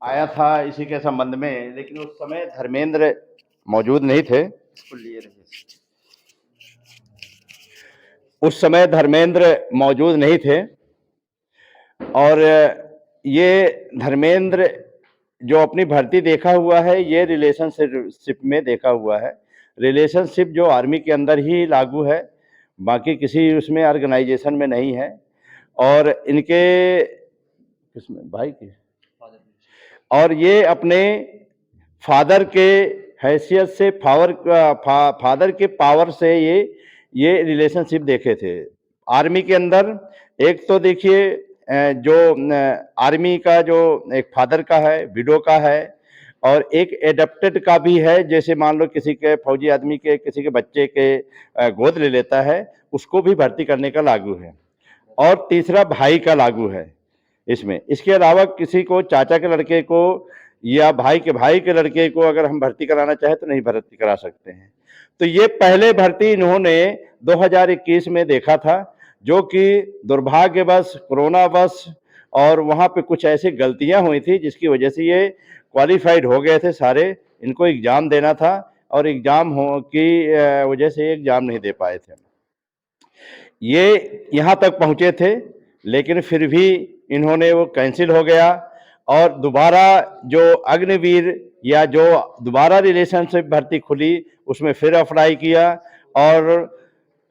आया था इसी के संबंध में, लेकिन उस समय धर्मेंद्र मौजूद नहीं थे। इसको लिए रहिए। उस समय धर्मेंद्र मौजूद नहीं थे और ये धर्मेंद्र जो अपनी भर्ती देखा हुआ है ये रिलेशनशिप में देखा हुआ है। रिलेशनशिप जो आर्मी के अंदर ही लागू है, बाकी किसी उसमें ऑर्गेनाइजेशन में नहीं है। और इनके किसमें भाई की और ये अपने फादर के हैसियत से फादर के पावर से ये रिलेशनशिप देखे थे आर्मी के अंदर। एक तो देखिए जो आर्मी का जो एक फादर का है, विडो का है, और एक एडप्टेड का भी है। जैसे मान लो किसी के फौजी आदमी के किसी के बच्चे के गोद ले लेता है, उसको भी भर्ती करने का लागू है। और तीसरा भाई का लागू है इसमें। इसके अलावा किसी को चाचा के लड़के को या भाई के लड़के को अगर हम भर्ती कराना चाहें तो नहीं भर्ती करा सकते हैं। तो ये पहले भर्ती इन्होंने 2021 में देखा था, जो कि दुर्भाग्यवश कोरोनावश और वहाँ पे कुछ ऐसी गलतियां हुई थी जिसकी वजह से ये क्वालिफाइड हो गए थे सारे। इनको एग्ज़ाम देना था और एग्ज़ाम की वजह से एग्ज़ाम नहीं दे पाए थे। ये यहाँ तक पहुँचे थे, लेकिन फिर भी इन्होंने वो कैंसिल हो गया और दोबारा जो अग्निवीर या जो दोबारा रिलेशनशिप भर्ती खुली उसमें फिर अप्लाई किया। और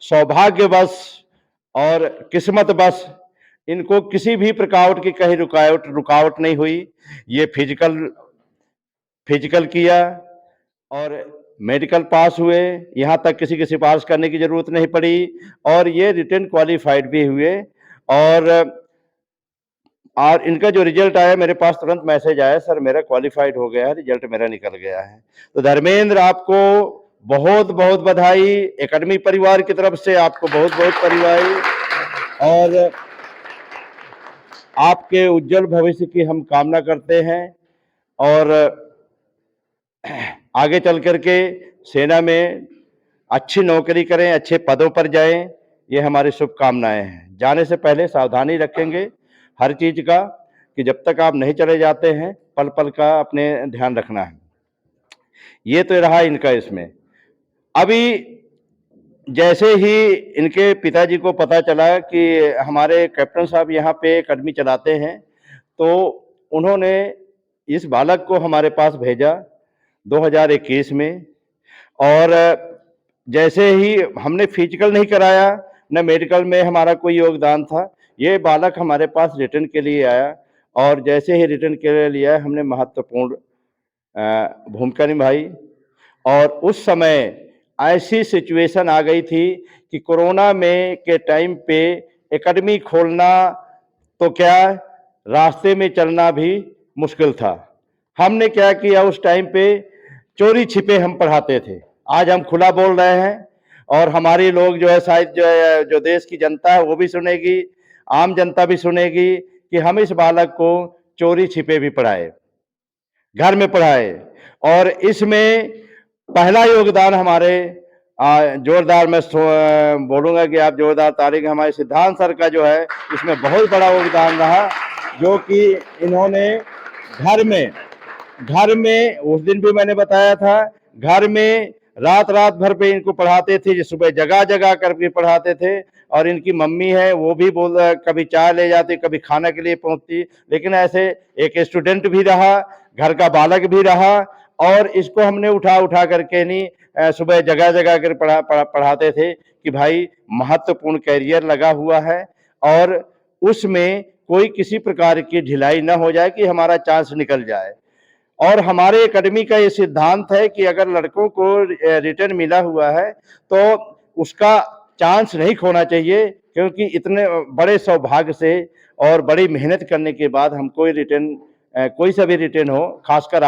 सौभाग्यवश और किस्मतवश इनको किसी भी प्रकार की कहीं रुकावट नहीं हुई। ये फिजिकल किया और मेडिकल पास हुए, यहाँ तक किसी की सिफारिश करने की ज़रूरत नहीं पड़ी और ये रिटन क्वालिफाइड भी हुए। और इनका जो रिजल्ट आया मेरे पास तुरंत मैसेज आया, सर मेरा क्वालिफाइड हो गया है, रिजल्ट मेरा निकल गया है। तो धर्मेंद्र आपको बहुत बहुत बधाई, एकेडमी परिवार की तरफ से आपको बहुत बहुत बधाई और आपके उज्जवल भविष्य की हम कामना करते हैं। और आगे चल करके सेना में अच्छी नौकरी करें, अच्छे पदों पर जाएं, ये हमारी शुभकामनाएं हैं। जाने से पहले सावधानी रखेंगे हर चीज़ का, कि जब तक आप नहीं चले जाते हैं पल पल का अपने ध्यान रखना है। ये तो रहा इनका इसमें। अभी जैसे ही इनके पिताजी को पता चला कि हमारे कैप्टन साहब यहाँ पे अकेडमी चलाते हैं, तो उन्होंने इस बालक को हमारे पास भेजा 2021 में। और जैसे ही हमने फिजिकल नहीं कराया, न मेडिकल में हमारा कोई योगदान था, ये बालक हमारे पास रिटर्न के लिए आया और जैसे ही रिटर्न के लिए आया हमने महत्वपूर्ण भूमिका निभाई। और उस समय ऐसी सिचुएशन आ गई थी कि कोरोना में के टाइम पे एकेडमी खोलना तो क्या, रास्ते में चलना भी मुश्किल था। हमने क्या किया, उस टाइम पे चोरी छिपे हम पढ़ाते थे। आज हम खुला बोल रहे हैं और हमारी लोग जो है शायद जो देश की जनता है वो भी सुनेगी, आम जनता भी सुनेगी कि हम इस बालक को चोरी छिपे भी पढ़ाए, घर में पढ़ाए। और इसमें पहला योगदान हमारे जोरदार मैं बोलूँगा कि आप जोरदार तारीफ, हमारे सिद्धांत सर का जो है इसमें बहुत बड़ा योगदान रहा, जो कि इन्होंने घर में उस दिन भी मैंने बताया था, घर में रात भर पे इनको पढ़ाते थे, सुबह जगह जगह करके पढ़ाते थे। और इनकी मम्मी है वो भी कभी चाय ले जाती, कभी खाना के लिए पहुंचती। लेकिन ऐसे एक स्टूडेंट भी रहा, घर का बालक भी रहा और इसको हमने उठा करके नहीं सुबह जगह जगह कर पढ़ाते थे कि भाई महत्वपूर्ण कैरियर लगा हुआ है और उसमें कोई किसी प्रकार की ढिलाई ना हो जाए कि हमारा चांस निकल जाए। और हमारे एकेडमी का ये सिद्धांत है कि अगर लड़कों को रिटर्न मिला हुआ है तो उसका चांस नहीं खोना चाहिए, क्योंकि इतने बड़े सौभाग्य से और बड़ी मेहनत करने के बाद हम कोई रिटर्न कोई सा भी रिटर्न हो, खासकर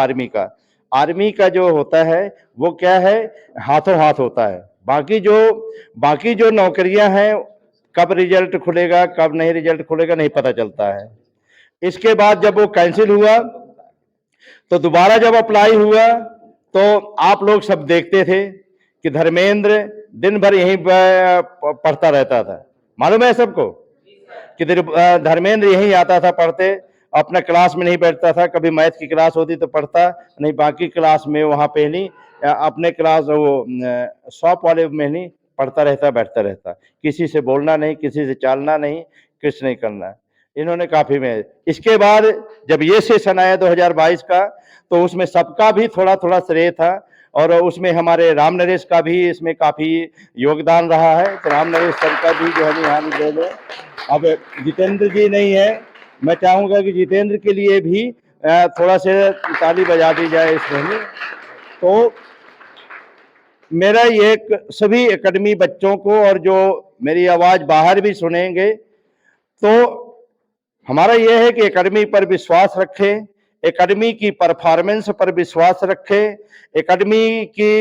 आर्मी का जो होता है वो क्या है, हाथों हाथ होता है। बाकी जो नौकरियां हैं, कब रिजल्ट खुलेगा कब नहीं रिजल्ट खुलेगा नहीं पता चलता है। इसके बाद जब वो कैंसिल हुआ तो दोबारा जब अप्लाई हुआ तो आप लोग सब देखते थे कि धर्मेंद्र दिन भर यहीं पढ़ता रहता था। मालूम है सबको कि धर्मेंद्र यहीं आता था पढ़ते अपना क्लास में नहीं बैठता था, कभी मैथ की क्लास होती तो पढ़ता, नहीं बाकी क्लास में वहाँ पे नहीं, अपने क्लास वो शॉप वाले में नहीं पढ़ता रहता, बैठता रहता, किसी से बोलना नहीं, किसी से चालना नहीं, कुछ नहीं करना। इन्होंने काफ़ी में इसके बाद जब ये सेशन आया 2022 का, तो उसमें सबका भी थोड़ा-थोड़ा श्रेय था और उसमें हमारे राम नरेश का भी इसमें काफ़ी योगदान रहा है। तो राम नरेश सर का भी जो है यहाँ ले लो। अब जितेंद्र जी नहीं है, मैं चाहूँगा कि जितेंद्र के लिए भी थोड़ा से ताली बजा दी जाए इस महीने। तो मेरा ये सभी एकेडमी बच्चों को और जो मेरी आवाज़ बाहर भी सुनेंगे, तो हमारा यह है कि एकेडमी पर विश्वास रखें, एकेडमी की परफॉर्मेंस पर विश्वास रखें, एकेडमी की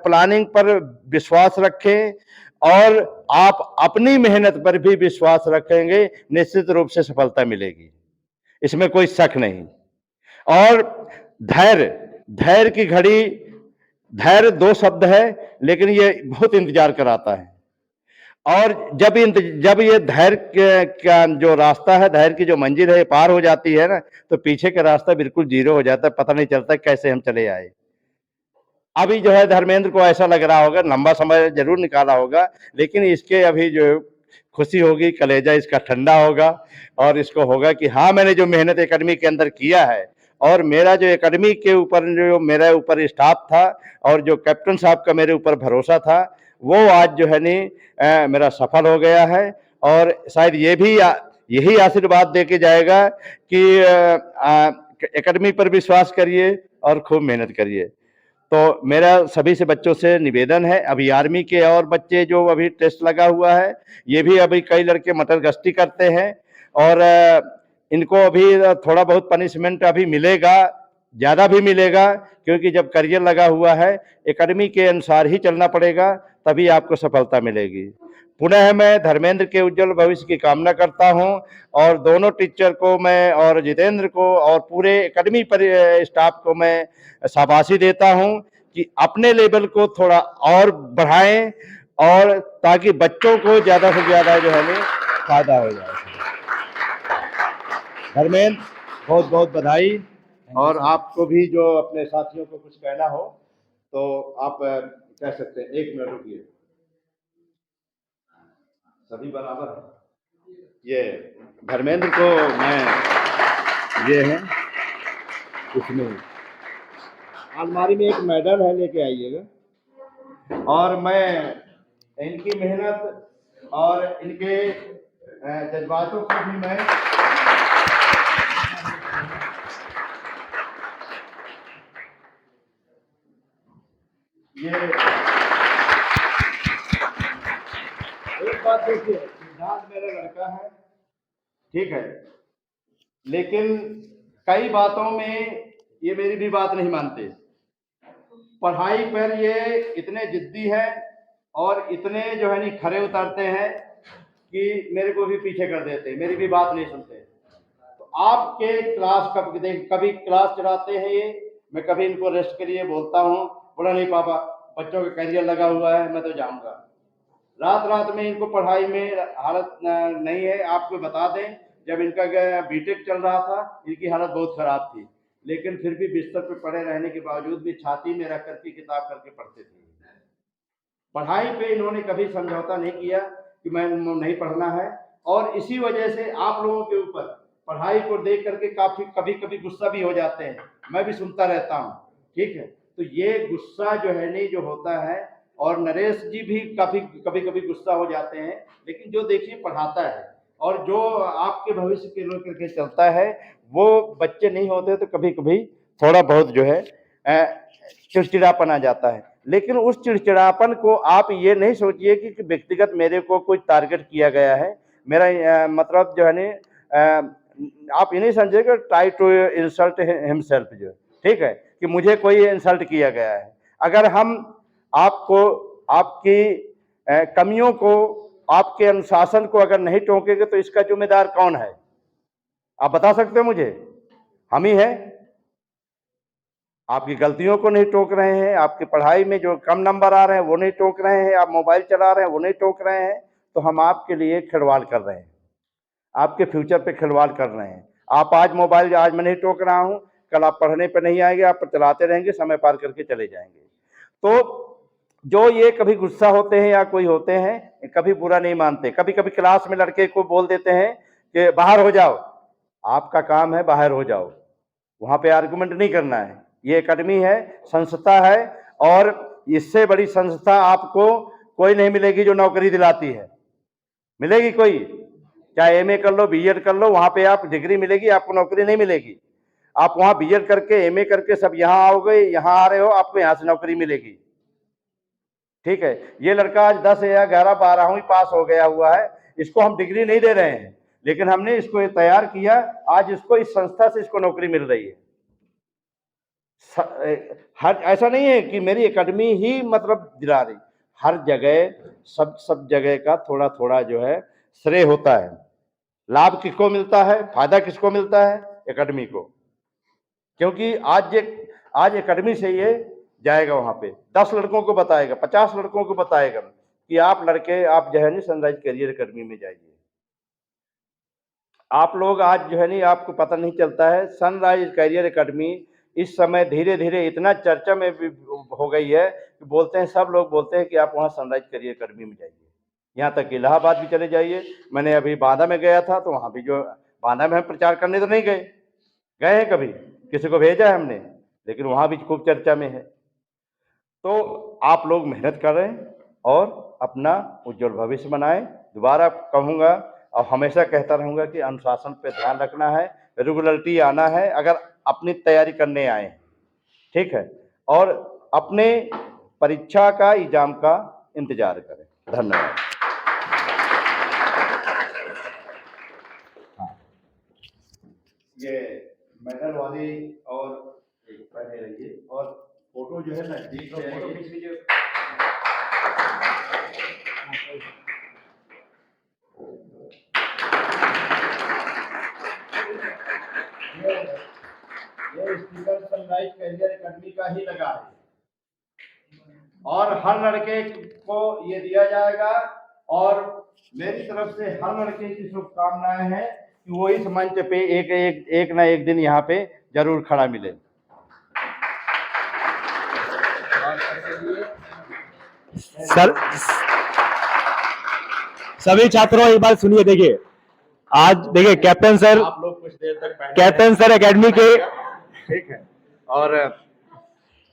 प्लानिंग पर विश्वास रखें और आप अपनी मेहनत पर भी विश्वास रखेंगे, निश्चित रूप से सफलता मिलेगी, इसमें कोई शक नहीं। और धैर्य, धैर्य की घड़ी, धैर्य 2 शब्द है, लेकिन ये बहुत इंतजार कराता है। और जब ये धैर्य का जो रास्ता है, धैर्य की जो मंजिल है पार हो जाती है ना, तो पीछे का रास्ता बिल्कुल जीरो हो जाता है, पता नहीं चलता कैसे हम चले आए। अभी जो है धर्मेंद्र को ऐसा लग रहा होगा, लंबा समय जरूर निकाला होगा, लेकिन इसके अभी जो खुशी होगी, कलेजा इसका ठंडा होगा और इसको होगा कि हाँ, मैंने जो मेहनत एकेडमी के अंदर किया है और मेरा जो एकेडमी के ऊपर जो मेरे ऊपर स्टाफ था और जो कैप्टन साहब का मेरे ऊपर भरोसा था, वो आज जो है नहीं मेरा सफल हो गया है और शायद ये भी यही आशीर्वाद दे के जाएगा कि एकेडमी पर विश्वास करिए और खूब मेहनत करिए। तो मेरा सभी से बच्चों से निवेदन है, अभी आर्मी के और बच्चे जो अभी टेस्ट लगा हुआ है, ये भी अभी कई लड़के मटर गश्ती करते हैं और इनको अभी थोड़ा बहुत पनिशमेंट अभी मिलेगा, ज़्यादा भी मिलेगा, क्योंकि जब करियर लगा हुआ है, एकेडमी के अनुसार ही चलना पड़ेगा, तभी आपको सफलता मिलेगी। पुनः मैं धर्मेंद्र के उज्जवल भविष्य की कामना करता हूं और दोनों टीचर को मैं और जितेंद्र को और पूरे एकेडमी पर स्टाफ को मैं शाबाशी देता हूं कि अपने लेवल को थोड़ा और बढ़ाएं और ताकि बच्चों को ज़्यादा से ज़्यादा जो है नहीं फायदा हो जाए। धर्मेंद्र, बहुत बहुत बधाई और आपको भी जो अपने साथियों को कुछ कहना हो तो आप कह सकते हैं। 1 मिनट रुकिए, सभी बराबर है। ये धर्मेंद्र को मैं ये है, इसमें अलमारी में एक मेडल है, लेके आइएगा। और मैं इनकी मेहनत और इनके जज्बातों को भी मैं ये एक बात देखिए, सिद्धार्थ मेरा लड़का है, ठीक है, लेकिन कई बातों में ये मेरी भी बात नहीं मानते। पढ़ाई पर ये इतने जिद्दी है और इतने जो है नहीं खरे उतरते हैं कि मेरे को भी पीछे कर देते, मेरी भी बात नहीं सुनते। तो आपके क्लास कभी क्लास चलाते हैं ये, मैं कभी इनको रेस्ट के लिए बोलता हूँ, बोला नहीं पापा, बच्चों का करियर लगा हुआ है, मैं तो जाऊँगा। रात रात में इनको पढ़ाई में हालत नहीं है। आपको बता दें, जब इनका बीटेक चल रहा था, इनकी हालत बहुत खराब थी, लेकिन फिर भी बिस्तर पर पड़े रहने के बावजूद भी छाती में रख करके किताब करके पढ़ते थे। पढ़ाई पे इन्होंने कभी समझौता नहीं किया कि मैं नहीं पढ़ना है, और इसी वजह से आप लोगों के ऊपर पढ़ाई को देख करके काफी कभी कभी गुस्सा भी हो जाते हैं, मैं भी सुनता रहता हूँ, ठीक है। तो ये गुस्सा जो है नहीं जो होता है, और नरेश जी भी काफी कभी कभी गुस्सा हो जाते हैं, लेकिन जो देखिए पढ़ाता है और जो आपके भविष्य के लिए करके चलता है, वो बच्चे नहीं होते तो कभी कभी थोड़ा बहुत जो है चिड़चिड़ापन आ जाता है। लेकिन उस चिड़चिड़ापन को आप ये नहीं सोचिए कि व्यक्तिगत मेरे को कोई टारगेट किया गया है, मेरा मतलब जो है नहीं आप ये नहीं समझिएगा ट्राई टू इंसल्ट हिमसेल्फ, जो ठीक है कि मुझे कोई इंसल्ट किया गया है। अगर हम आपको आपकी कमियों को, आपके अनुशासन को अगर नहीं टोकेंगे तो इसका जिम्मेदार कौन है? आप बता सकते हो मुझे? हम ही हैं। आपकी गलतियों को नहीं टोक रहे हैं, आपकी पढ़ाई में जो कम नंबर आ रहे हैं वो नहीं टोक रहे हैं, आप मोबाइल चला रहे हैं वो नहीं टोक रहे हैं, तो हम आपके लिए खिलवाड़ कर रहे हैं, आपके फ्यूचर पे खिलवाड़ कर रहे हैं। आप आज मोबाइल, आज मैं नहीं टोक रहा हूं, कल आप पढ़ने पे नहीं आएंगे, आप चलाते रहेंगे, समय पार करके चले जाएंगे। तो जो ये कभी गुस्सा होते हैं या कोई होते हैं, कभी बुरा नहीं मानते। कभी कभी क्लास में लड़के को बोल देते हैं कि बाहर हो जाओ, आपका काम है बाहर हो जाओ, वहां पे आर्गुमेंट नहीं करना है। ये एकेडमी है, संस्था है, और इससे बड़ी संस्था आपको कोई नहीं मिलेगी जो नौकरी दिलाती है। मिलेगी कोई? चाहे एमए कर लो, बीएड कर लो, वहां पे आप डिग्री मिलेगी, आपको नौकरी नहीं मिलेगी। आप वहां बीएड करके, एमए करके सब यहां आओगे, यहां आ रहे हो, आपको यहां से नौकरी मिलेगी। ठीक है, ये लड़का आज 10 या 11 12वीं पास हो गया हुआ है, इसको हम डिग्री नहीं दे रहे हैं, लेकिन हमने इसको तैयार किया, आज इसको इस संस्था से इसको नौकरी मिल रही है। हर ऐसा नहीं है कि मेरी एकेडमी ही मतलब दिला रही, हर जगह सब जगह का थोड़ा थोड़ा जो है श्रेय होता है। लाभ किसको मिलता है, फायदा किसको मिलता है? एकेडमी को। क्योंकि आज एकेडमी से ये जाएगा वहां पे, 10 लड़कों को बताएगा, 50 लड़कों को बताएगा कि आप लड़के, आप जो है नहीं सनराइज करियर एकेडमी में जाइए। आप लोग आज जो है नहीं, आपको पता नहीं चलता है, सनराइज करियर एकेडमी इस समय धीरे धीरे इतना चर्चा में भी हो गई है कि बोलते हैं, सब लोग बोलते हैं कि आप वहाँ सनराइज करियर एकेडमी में जाइए। यहाँ तक कि इलाहाबाद भी चले जाइए। मैंने अभी बांदा में गया था, तो वहाँ भी जो बांदा में हम प्रचार करने तो नहीं गए, गए हैं कभी, किसी को भेजा है हमने, लेकिन वहाँ भी खूब चर्चा में है। तो आप लोग मेहनत करें और अपना उज्जवल भविष्य बनाएं। दोबारा कहूँगा और हमेशा कहता रहूँगा कि अनुशासन पे ध्यान रखना है, रेगुलरिटी आना है अगर अपनी तैयारी करने आए, ठीक है, और अपने परीक्षा का एग्जाम का इंतजार करें। धन्यवाद। हाँ, ये मेडल वाली और पहले रहिए, और फोटो जो है नजदीक से फोटो खींच लीजिए। ये स्पीकर सनराइज करियर एकेडमी का ही लगा है, और हर लड़के को ये दिया जाएगा, और मेरी तरफ से हर लड़के की शुभकामनाएं हैं कि वो इस मंच पे एक ना एक दिन यहाँ पे जरूर खड़ा मिले। सर, सभी छात्रों एक बात सुनिए, देखिए आज देखिए कैप्टन सर, आप लोग कुछ देर तक कैप्टन सर एकेडमी के, ठीक है, और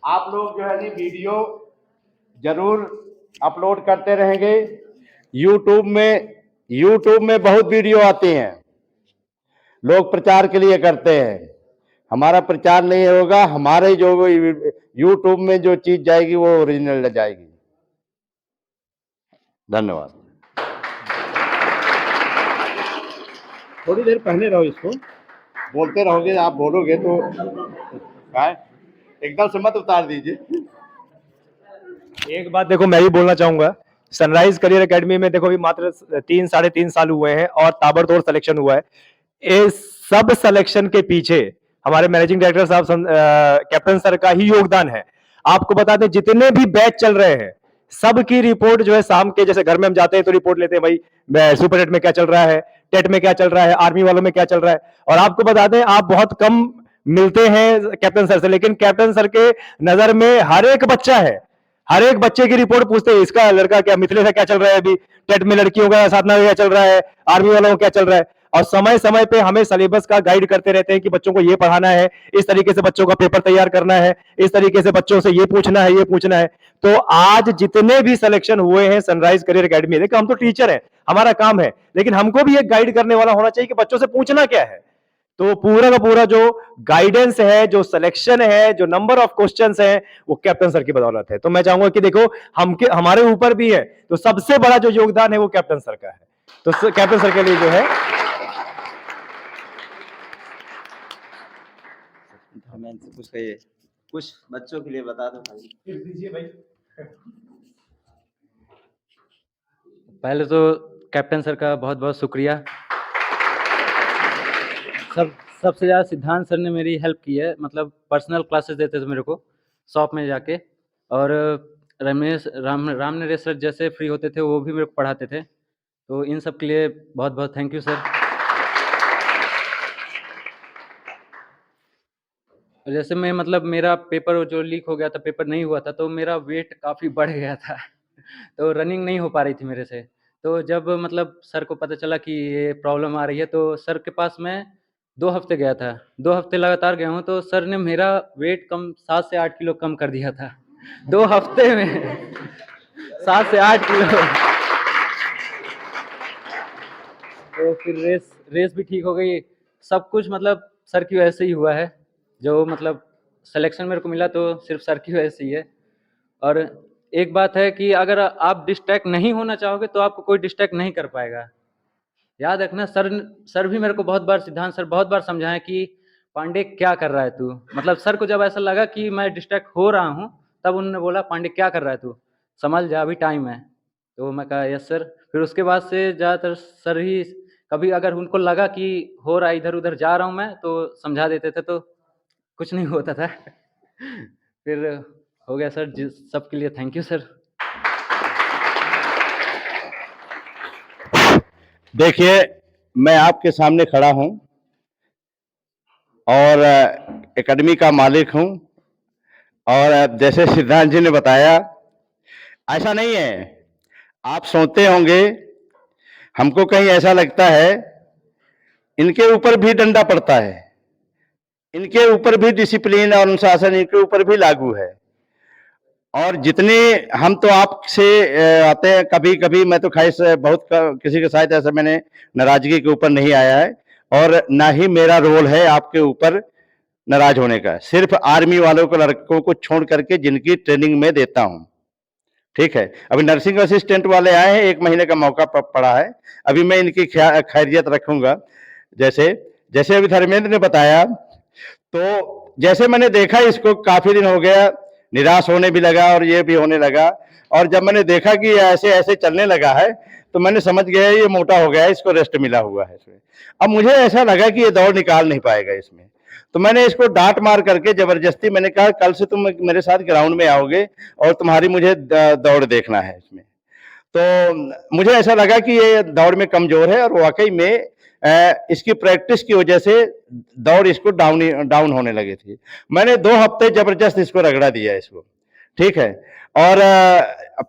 आप लोग जो है नहीं वीडियो जरूर अपलोड करते रहेंगे। यूट्यूब में बहुत वीडियो आती हैं, लोग प्रचार के लिए करते हैं। हमारा प्रचार नहीं होगा, हमारे जो यूट्यूब में जो चीज जाएगी वो ओरिजिनल जाएगी। धन्यवाद। थोड़ी देर पहले रहो, इसको बोलते रहोगे, आप बोलोगे तो एकदम से मत उतार दीजिए। एक बात देखो मैं भी बोलना चाहूंगा, सनराइज करियर एकेडमी में देखो अभी मात्र 3 साढ़े 3 साल हुए हैं और ताबड़तोड़ सिलेक्शन हुआ है। इस सब सिलेक्शन के पीछे हमारे मैनेजिंग डायरेक्टर साहब कैप्टन सर का ही योगदान है। आपको बता दें जितने भी बैच चल रहे हैं सबकी रिपोर्ट जो है शाम के, जैसे घर में हम जाते हैं तो रिपोर्ट लेते हैं, भाई सुपर टेट में क्या चल रहा है, टेट में क्या चल रहा है, आर्मी वालों में क्या चल रहा है। और आपको बता दें आप बहुत कम मिलते हैं कैप्टन सर से, लेकिन कैप्टन सर के नजर में हर एक बच्चा है, हर एक बच्चे की रिपोर्ट पूछते हैं, इसका लड़का क्या, मिथिलेश का क्या चल रहा है, अभी टेट में लड़कियों का साधना क्या चल रहा है, आर्मी वालों का क्या चल रहा है। और समय समय पे हमें सिलेबस का गाइड करते रहते हैं कि बच्चों को ये पढ़ाना है, इस तरीके से बच्चों का पेपर तैयार करना है, इस तरीके से बच्चों से ये पूछना है, ये पूछना है। तो आज जितने भी सिलेक्शन हुए हैं सनराइज करियर एकेडमी, देखो हम तो टीचर हैं, हमारा काम है, लेकिन हमको भी एक गाइड करने वाला होना चाहिए कि बच्चों से पूछना क्या है। तो पूरा का पूरा जो गाइडेंस है, जो सिलेक्शन है, जो नंबर ऑफ क्वेश्चंस है, वो कैप्टन सर की बदौलत है। तो मैं चाहूंगा कि देखो हमारे ऊपर भी है, तो सबसे बड़ा जो योगदान है वो कैप्टन सर का है। तो कैप्टन सर के लिए जो है कुछ कहिए, कुछ बच्चों के लिए बता दो भाई। दीजिए भाई। पहले तो कैप्टन सर का बहुत बहुत शुक्रिया। सबसे ज़्यादा सिद्धांत सर ने मेरी हेल्प की है, मतलब पर्सनल क्लासेस देते थे मेरे को शॉप में जाके, और राम नरेश सर जैसे फ्री होते थे वो भी मेरे को पढ़ाते थे। तो इन सब के लिए बहुत बहुत थैंक यू सर। जैसे मैं मतलब मेरा पेपर जो लीक हो गया था, पेपर नहीं हुआ था, तो मेरा वेट काफ़ी बढ़ गया था। तो रनिंग नहीं हो पा रही थी मेरे से। तो जब मतलब सर को पता चला कि ये प्रॉब्लम आ रही है, तो सर के पास मैं 2 हफ़्ते गया था। 2 हफ़्ते लगातार गया हूँ, तो सर ने मेरा वेट कम 7 से 8 किलो कम कर दिया था। 2 हफ़्ते में 7 से 8 किलो। तो फिर रेस रेस भी ठीक हो गई। सब कुछ मतलब सर की वजह से ही हुआ है। जो मतलब सिलेक्शन मेरे को मिला तो सिर्फ़ सर की वजह से ही है। और एक बात है कि अगर आप डिस्ट्रैक्ट नहीं होना चाहोगे तो आपको कोई डिस्ट्रैक्ट नहीं कर पाएगा। याद रखना, सर भी मेरे को बहुत बार, सिद्धांत सर बहुत बार समझाएँ कि पांडे क्या कर रहा है तू? मतलब सर को जब ऐसा लगा कि मैं डिस्ट्रैक्ट हो रहा हूँ, तब उन्होंने बोला पांडे क्या कर रहा है तू? संभल जा, अभी टाइम है। तो मैं कहा यस सर। फिर उसके बाद से ज़्यादातर सर ही, कभी अगर उनको लगा कि हो रहा है इधर-उधर जा रहा हूँ मैं, तो समझा देते थे, तो कुछ नहीं होता था। फिर हो गया सर जी, सबके लिए थैंक यू सर। देखिए, मैं आपके सामने खड़ा हूं और एकेडमी का मालिक हूं, और जैसे सिद्धांत जी ने बताया, ऐसा नहीं है। आप सोचते होंगे, हमको कहीं ऐसा लगता है इनके ऊपर भी डंडा पड़ता है, इनके ऊपर भी डिसिप्लिन और अनुशासन इनके ऊपर भी लागू है। और जितने हम तो आपसे आते हैं, कभी कभी मैं तो खैर से बहुत किसी के साथ ऐसा मैंने नाराजगी के ऊपर नहीं आया है, और ना ही मेरा रोल है आपके ऊपर नाराज होने का। सिर्फ आर्मी वालों को, लड़कों को छोड़ करके जिनकी ट्रेनिंग में देता हूं, ठीक है। अभी नर्सिंग असिस्टेंट वाले आए हैं, 1 महीने का मौका पड़ा है, अभी मैं इनकी खैरियत रखूंगा। जैसे जैसे अभी धर्मेंद्र ने बताया, तो जैसे मैंने देखा इसको, काफी दिन हो गया, निराश होने भी लगा और ये भी होने लगा, और जब मैंने देखा कि ऐसे ऐसे चलने लगा है, तो मैंने समझ गया ये मोटा हो गया है, इसको रेस्ट मिला हुआ है इसमें। अब मुझे ऐसा लगा कि ये दौड़ निकाल नहीं पाएगा इसमें, तो मैंने इसको डांट मार करके जबरदस्ती मैंने कहा कल से तुम मेरे साथ ग्राउंड में आओगे और तुम्हारी मुझे दौड़ देखना है इसमें। तो मुझे ऐसा लगा कि ये दौड़ में कमजोर है, और वाकई में इसकी प्रैक्टिस की वजह से दौड़ इसको डाउन होने लगी थी। मैंने 2 हफ्ते जबरदस्त इसको रगड़ा दिया इसको, ठीक है। और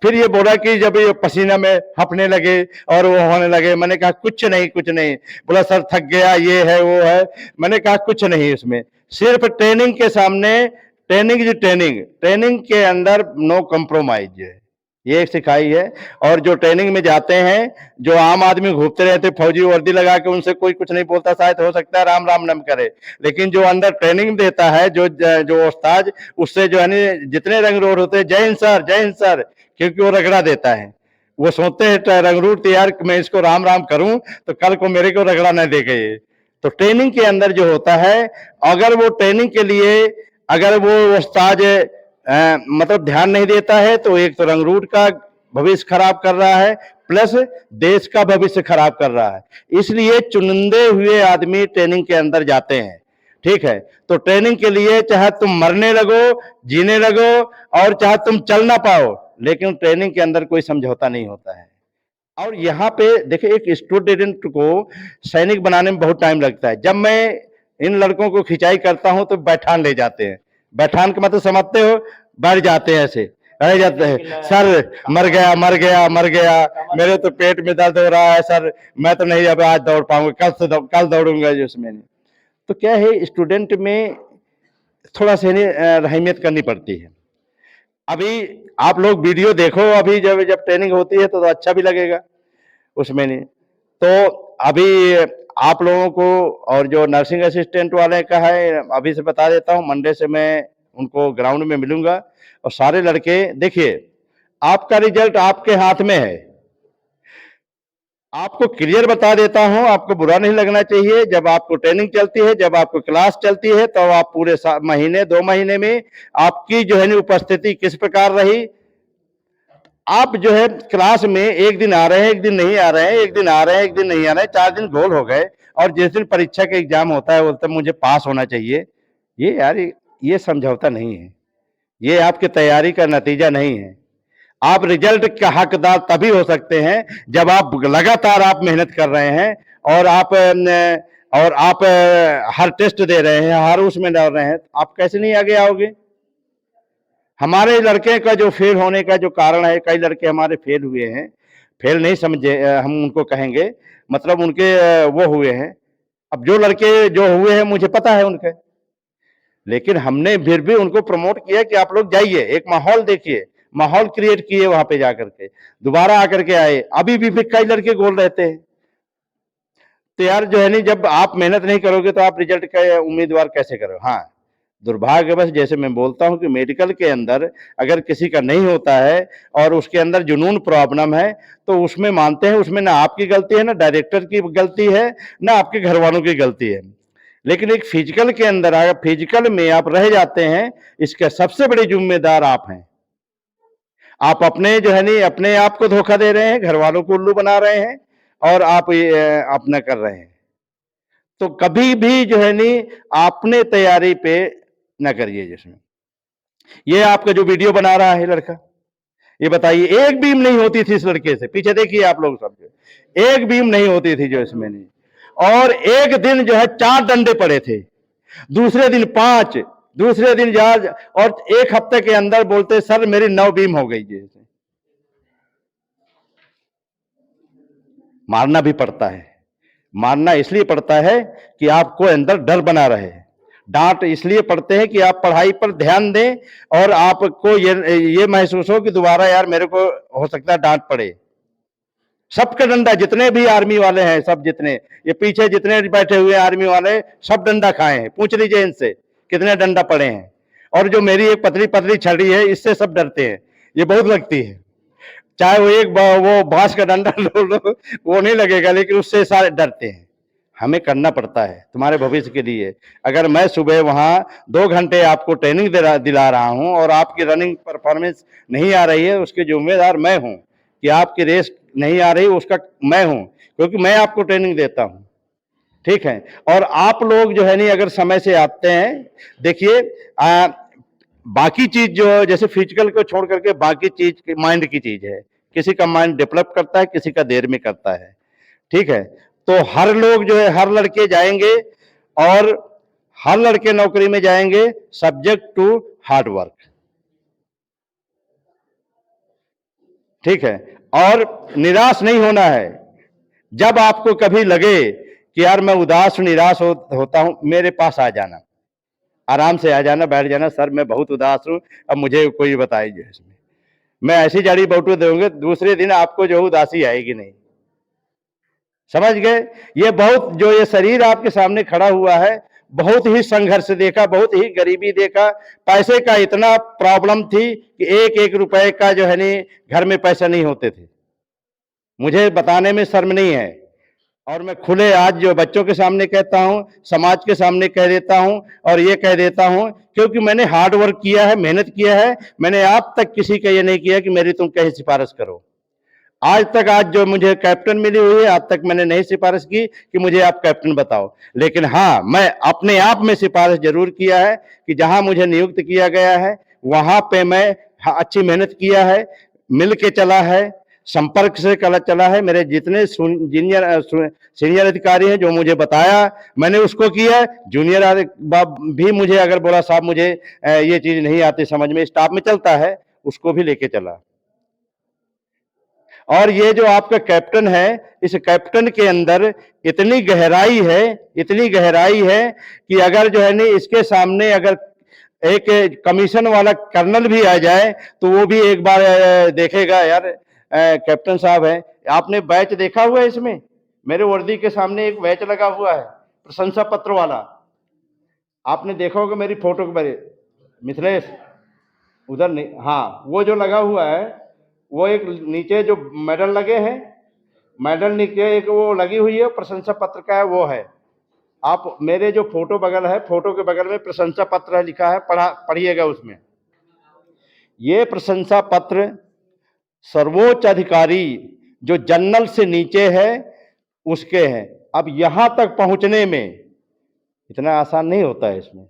फिर ये बोला कि जब ये पसीना में हंपने लगे और वो होने लगे, मैंने कहा कुछ नहीं कुछ नहीं। बोला सर थक गया, ये है वो है। मैंने कहा कुछ नहीं, इसमें सिर्फ ट्रेनिंग के सामने, ट्रेनिंग के अंदर नो कॉम्प्रोमाइज है, ये सिखाई है। और जो ट्रेनिंग में जाते हैं, जो आम आदमी घूमते रहते फौजी वर्दी लगा के, उनसे कोई कुछ नहीं बोलता, शायद हो सकता है राम राम नम करे, लेकिन जो अंदर ट्रेनिंग देता है, जो उस्ताद, उससे जो है जितने रंग रोड होते हैं, जय हिंद सर, क्योंकि वो रगड़ा देता है। वो सोचते हैं रंग रूट तैयार, मैं इसको राम राम करूं तो कल को मेरे को रगड़ा न देगा ये। तो ट्रेनिंग के अंदर जो होता है, अगर वो ट्रेनिंग के लिए अगर वो उस्ताद मतलब ध्यान नहीं देता है, तो एक तो रंग रूट का भविष्य खराब कर रहा है, प्लस देश का भविष्य खराब कर रहा है। इसलिए चुनिंदे हुए आदमी ट्रेनिंग के अंदर जाते हैं, ठीक है। तो ट्रेनिंग के लिए चाहे तुम मरने लगो, जीने लगो, और चाहे तुम चल ना पाओ, लेकिन ट्रेनिंग के अंदर कोई समझौता नहीं होता है। और यहाँ पे देखिए, एक स्टूडेंट को सैनिक बनाने में बहुत टाइम लगता है। जब मैं इन लड़कों को खिंचाई करता हूं तो बैठान ले जाते हैं। बैठान का मतलब समझते हो, बैठ जाते हैं, ऐसे रह जाते हैं, सर मर गया, मेरे तो पेट में दर्द हो रहा है सर, मैं तो नहीं अब आज दौड़ पाऊंगा, कल दौड़ूंगा जिसमें। तो क्या है, स्टूडेंट में थोड़ा सा रहमियत करनी पड़ती है। अभी आप लोग वीडियो देखो, अभी जब जब ट्रेनिंग होती है तो अच्छा भी लगेगा उसमें नहीं। तो अभी आप लोगों को, और जो नर्सिंग असिस्टेंट वाले का है, अभी से बता देता हूं, मंडे से मैं उनको ग्राउंड में मिलूंगा। और सारे लड़के, देखिए आपका रिजल्ट आपके हाथ में है, आपको क्लियर बता देता हूं, आपको बुरा नहीं लगना चाहिए। जब आपको ट्रेनिंग चलती है, जब आपको क्लास चलती है, तो आप पूरे महीने 2 महीने में आपकी जो है उपस्थिति किस प्रकार रही। आप जो है क्लास में एक दिन आ रहे हैं, एक दिन नहीं आ रहे हैं, एक दिन आ रहे हैं, एक दिन नहीं आ रहे हैं, 4 दिन गोल हो गए, और जिस दिन परीक्षा का एग्जाम होता है बोलते मुझे पास होना चाहिए। ये यार, ये समझौता नहीं है, ये आपकी तैयारी का नतीजा नहीं है। आप रिजल्ट का हकदार तभी हो सकते हैं जब आप लगातार आप मेहनत कर रहे हैं, और आप और आप हर टेस्ट दे रहे हैं, हर उसमें डाल रहे हैं, आप कैसे नहीं आगे आओगे? हमारे लड़के का जो फेल होने का जो कारण है, कई लड़के हमारे फेल हुए हैं, फेल नहीं समझे हम उनको कहेंगे, मतलब उनके वो हुए हैं। अब जो लड़के जो हुए हैं मुझे पता है उनके, लेकिन हमने फिर भी उनको प्रमोट किया कि आप लोग जाइए, एक माहौल देखिए, माहौल क्रिएट किए वहां पे जाकर के, दोबारा आकर के आए। अभी भी कई लड़के गोल रहते हैं। तो यार जो है नहीं, जब आप मेहनत नहीं करोगे तो आप रिजल्ट का उम्मीदवार कैसे करो? हाँ, दुर्भाग्यवश जैसे मैं बोलता हूं कि मेडिकल के अंदर अगर किसी का नहीं होता है और उसके अंदर जुनून प्रॉब्लम है, तो उसमें मानते हैं उसमें ना आपकी गलती है, ना डायरेक्टर की गलती है, ना आपके घर वालों की गलती है। लेकिन एक फिजिकल के अंदर अगर फिजिकल में आप रह जाते हैं, इसके सबसे बड़े जिम्मेदार आप हैं। आप अपने जो है नहीं अपने आप को धोखा दे रहे हैं, घर वालों को उल्लू बना रहे हैं, और आप ये अपना कर रहे हैं। तो कभी भी जो है नहीं आपने तैयारी पे न करिए। जिसमें ये आपका जो वीडियो बना रहा है लड़का, ये बताइए, एक बीम नहीं होती थी इस लड़के से, पीछे देखिए आप लोग सब, एक बीम नहीं होती थी जो इसमें नहीं, और एक दिन जो है 4 डंडे पड़े थे, दूसरे दिन 5, दूसरे दिन जहाज, और एक हफ्ते के अंदर बोलते सर मेरी 9 बीम हो गई। जैसे मारना भी पड़ता है, मारना इसलिए पड़ता है कि आपको अंदर डर बना रहे। डांट इसलिए पड़ते हैं कि आप पढ़ाई पर ध्यान दें और आपको ये महसूस हो कि दोबारा यार मेरे को हो सकता है डांट पड़े। सबका डंडा, जितने भी आर्मी वाले हैं, सब जितने ये पीछे जितने बैठे हुए आर्मी वाले, सब डंडा खाए हैं। पूछ लीजिए इनसे कितने डंडा पड़े हैं। और जो मेरी एक पतली पतली छड़ी है, इससे सब डरते हैं, ये बहुत लगती है। चाहे वो एक वो बांस का डंडा लो वो नहीं लगेगा, लेकिन उससे सारे डरते हैं। हमें करना पड़ता है तुम्हारे भविष्य के लिए। अगर मैं सुबह वहां 2 घंटे आपको ट्रेनिंग दिला रहा हूं और आपकी रनिंग परफॉर्मेंस नहीं आ रही है, उसके जिम्मेदार मैं हूं। कि आपकी रेस नहीं आ रही उसका मैं हूं, क्योंकि मैं आपको ट्रेनिंग देता हूं। ठीक है, और आप लोग जो है नहीं अगर समय से आते हैं, देखिए बाकी चीज जो जैसे फिजिकल को छोड़ करके बाकी चीज माइंड की चीज है। किसी का माइंड डेवलप करता है, किसी का देर में करता है। ठीक है, तो हर लोग जो है, हर लड़के जाएंगे और हर लड़के नौकरी में जाएंगे सब्जेक्ट टू हार्ड वर्क। ठीक है, और निराश नहीं होना है। जब आपको कभी लगे कि यार मैं उदास निराश होता हूं, मेरे पास आ जाना, आराम से आ जाना, बैठ जाना, सर मैं बहुत उदास हूं, अब मुझे कोई बताइए। इसमें मैं ऐसी जड़ी बूटी दूंगे, दूसरे दिन आपको जो उदासी आएगी नहीं। समझ गए? ये बहुत जो ये शरीर आपके सामने खड़ा हुआ है, बहुत ही संघर्ष देखा, बहुत ही गरीबी देखा, पैसे का इतना प्रॉब्लम थी कि एक एक रुपए का जो है नहीं घर में पैसा नहीं होते थे। मुझे बताने में शर्म नहीं है, और मैं खुले आज जो बच्चों के सामने कहता हूं, समाज के सामने कह देता हूं, और ये कह देता हूं क्योंकि मैंने हार्ड वर्क किया है, मेहनत किया है। मैंने आप तक किसी का ये नहीं किया कि मेरी तुम कहीं सिफारिश करो। आज तक, आज जो मुझे कैप्टन मिली हुई है, आज तक मैंने नहीं सिफारिश की कि मुझे आप कैप्टन बताओ। लेकिन हाँ, मैं अपने आप में सिफारिश जरूर किया है कि जहां मुझे नियुक्त किया गया है वहां पे मैं अच्छी मेहनत किया है, मिल के चला है, संपर्क से चला है। मेरे जितने सीनियर अधिकारी हैं जो मुझे बताया मैंने उसको किया। जूनियर भी मुझे अगर बोला साहब मुझे ये चीज नहीं आती समझ में, स्टाफ में चलता है, उसको भी लेके चला। और ये जो आपका कैप्टन है, इस कैप्टन के अंदर इतनी गहराई है, इतनी गहराई है कि अगर जो है नहीं इसके सामने अगर एक कमीशन वाला कर्नल भी आ जाए तो वो भी एक बार देखेगा, यार कैप्टन साहब है। आपने बैच देखा हुआ है इसमें? मेरे वर्दी के सामने एक बैच लगा हुआ है प्रशंसा पत्र वाला, आपने देखा होगा मेरी फोटो के बारे। मिथिलेश उधर नहीं, हाँ वो जो लगा हुआ है, वो एक नीचे जो मेडल लगे हैं, मेडल नीचे एक वो लगी हुई है प्रशंसा पत्र का है, वो है। आप मेरे जो फोटो बगल है, फोटो के बगल में प्रशंसा पत्र लिखा है, पढ़िएगा उसमें। ये प्रशंसा पत्र सर्वोच्च अधिकारी जो जनरल से नीचे है उसके हैं। अब यहां तक पहुंचने में इतना आसान नहीं होता है, इसमें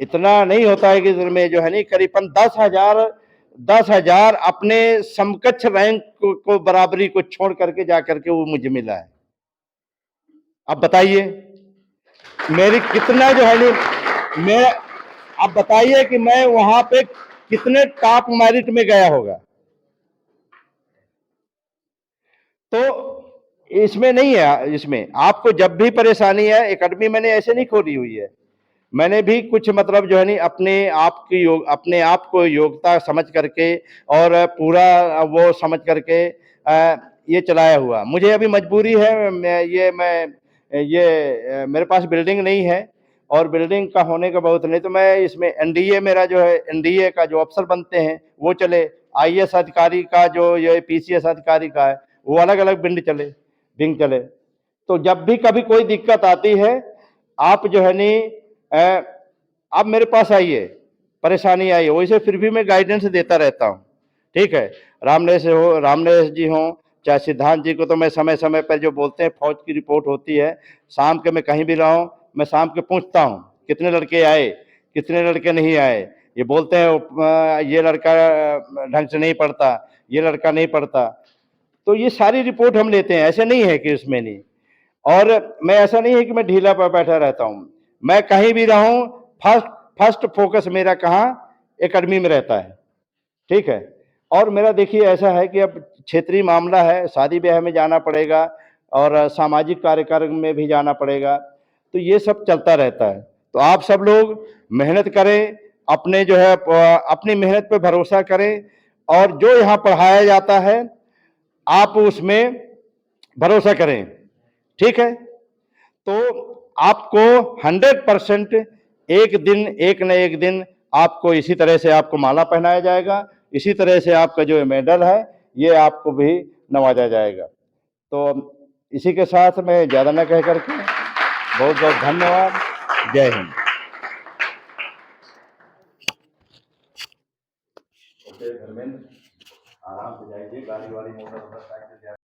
इतना नहीं होता है कि इसमें जो है नहीं करीबन 10,000 अपने समकक्ष रैंक को बराबरी को छोड़ करके जाकर के वो मुझे मिला है। अब बताइए मेरी कितना जो है नहीं, मैं, अब बताइए कि मैं वहां पे कितने टॉप मेरिट में गया होगा। तो इसमें नहीं है, इसमें आपको जब भी परेशानी है, एकेडमी मैंने ऐसे नहीं खोली हुई है, मैंने भी कुछ मतलब जो है नहीं अपने आप को योग्यता समझ करके और पूरा वो समझ करके ये चलाया हुआ। मुझे अभी मजबूरी है, मेरे पास बिल्डिंग नहीं है, और बिल्डिंग का होने का बहुत नहीं, तो मैं इसमें एनडीए, मेरा जो है एनडीए का जो अफसर बनते हैं वो चले, आईएएस अधिकारी का जो ये पीसीएस अधिकारी का है वो अलग अलग विंग चले। तो जब भी कभी कोई दिक्कत आती है, आप जो है नहीं आप मेरे पास आइए, परेशानी आई वैसे फिर भी मैं गाइडेंस देता रहता हूँ। ठीक है, रामनेश जी हो चाहे सिद्धांत जी को, तो मैं समय समय पर जो बोलते हैं, फौज की रिपोर्ट होती है, शाम के मैं कहीं भी रहा हूँ, मैं शाम के पूछता हूँ कितने लड़के आए, कितने लड़के नहीं आए। ये बोलते हैं ये लड़का ढंग से नहीं पढ़ता, ये लड़का नहीं पढ़ता, तो ये सारी रिपोर्ट हम लेते हैं, ऐसे नहीं है कि उसमें नहीं। और मैं, ऐसा नहीं है कि मैं ढीला पर बैठा रहता हूं, मैं कहीं भी रहूं, फर्स्ट फर्स्ट फोकस मेरा कहाँ, एकेडमी में रहता है। ठीक है, और मेरा देखिए ऐसा है कि अब क्षेत्रीय मामला है, शादी ब्याह में जाना पड़ेगा और सामाजिक कार्यक्रम में भी जाना पड़ेगा, तो ये सब चलता रहता है। तो आप सब लोग मेहनत करें, अपने जो है अपनी मेहनत पे भरोसा करें, और जो यहाँ पढ़ाया जाता है आप उसमें भरोसा करें। ठीक है, तो आपको 100% एक दिन, एक न एक दिन आपको इसी तरह से आपको माला पहनाया जाएगा, इसी तरह से आपका जो मेडल है ये आपको भी नवाजा जाएगा। तो इसी के साथ मैं ज़्यादा न कह करके बहुत बहुत धन्यवाद। जय हिंद। धर्मेंद्र, आराम से जाइए, गाड़ी वाड़ी मोटरसाइकिल